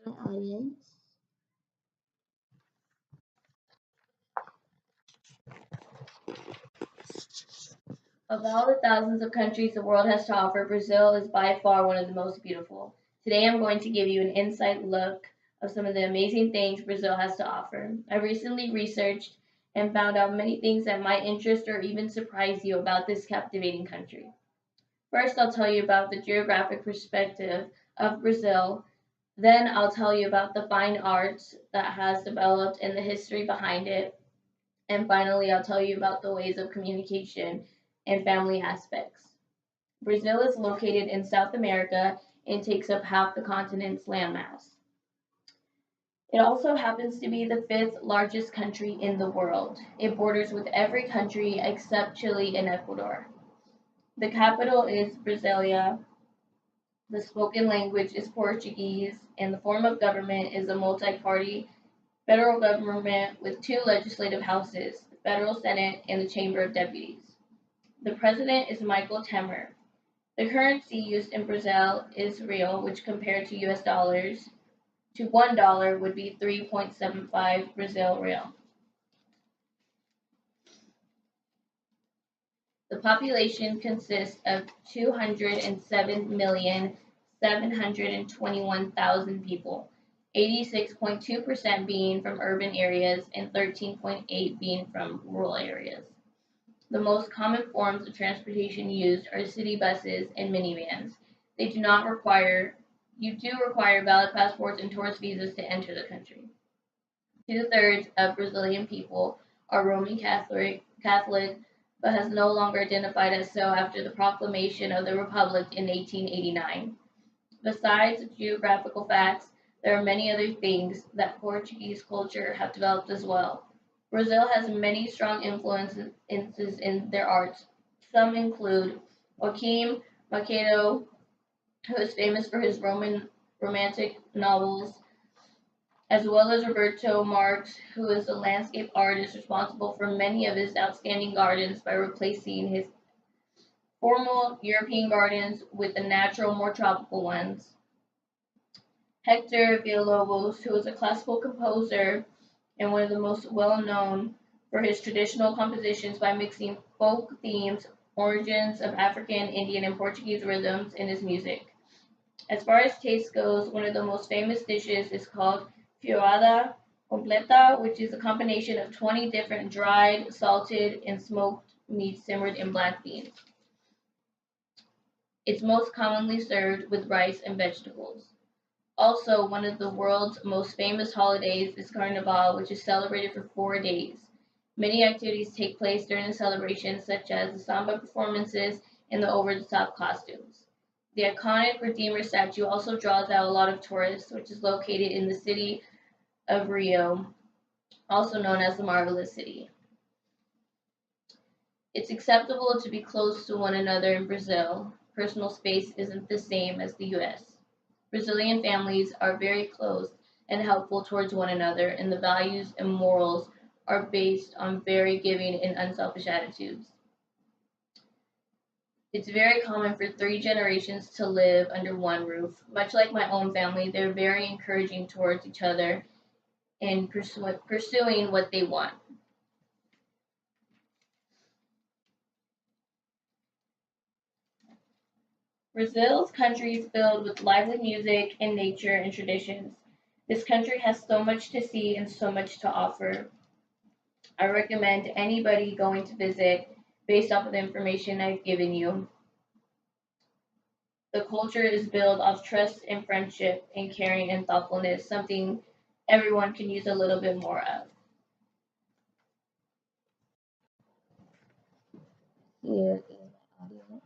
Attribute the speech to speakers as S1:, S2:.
S1: my audience. Of all the thousands of countries the world has to offer, Brazil is by far one of the most beautiful. Today I'm going to give you an inside look of some of the amazing things Brazil has to offer. I recently researched and found out many things that might interest or even surprise you about this captivating country. First, I'll tell you about the geographic perspective of Brazil. Then, I'll tell you about the fine arts that has developed and the history behind it. And finally, I'll tell you about the ways of communication and family aspects. Brazil is located in South America and takes up half the continent's landmass. It also happens to be the fifth largest country in the world. It borders with every country except Chile and Ecuador. The capital is Brasilia. The spoken language is Portuguese, and the form of government is a multi party federal government with two legislative houses, the Federal Senate and the Chamber of Deputies. The president is Michael Temer. The currency used in Brazil is real, which compared to US dollars to $1 would be 3.75 Brazil real. The population consists of 207,721,000 people, 86.2% being from urban areas and 13.8% being from rural areas. The most common forms of transportation used are city buses and minivans. They do not require You do require valid passports and tourist visas to enter the country. Two-thirds of Brazilian people are Roman Catholic, but has no longer identified as so after the proclamation of the Republic in 1889. Besides geographical facts, there are many other things that Portuguese culture have developed as well. Brazil has many strong influences in their arts. Some include Joaquim Machado, who is famous for his romantic novels, as well as Roberto Marx, who is a landscape artist responsible for many of his outstanding gardens by replacing his formal European gardens with the natural, more tropical ones. Hector Villalobos, who is a classical composer and one of the most well known for his traditional compositions by mixing folk themes, origins of African, Indian, and Portuguese rhythms in his music. As far as taste goes, one of the most famous dishes is called feijoada completa, which is a combination of 20 different dried, salted, and smoked meats simmered in black beans. It's most commonly served with rice and vegetables. Also, one of the world's most famous holidays is Carnival, which is celebrated for 4 days. Many activities take place during the celebration, such as the samba performances and the over the top costumes. The iconic Redeemer statue also draws out a lot of tourists, which is located in the city of Rio, also known as the Marvelous City. It's acceptable to be close to one another in Brazil. Personal space isn't the same as the US. Brazilian families are very close and helpful towards one another, and the values and morals are based on very giving and unselfish attitudes. It's very common for three generations to live under one roof. Much like my own family, they're very encouraging towards each other and pursuing what they want. Brazil's country is filled with lively music and nature and traditions. This country has so much to see and so much to offer. I recommend anybody going to visit based off of the information I've given you. The culture is built off trust and friendship and caring and thoughtfulness, something everyone can use a little bit more of. Here is my audience.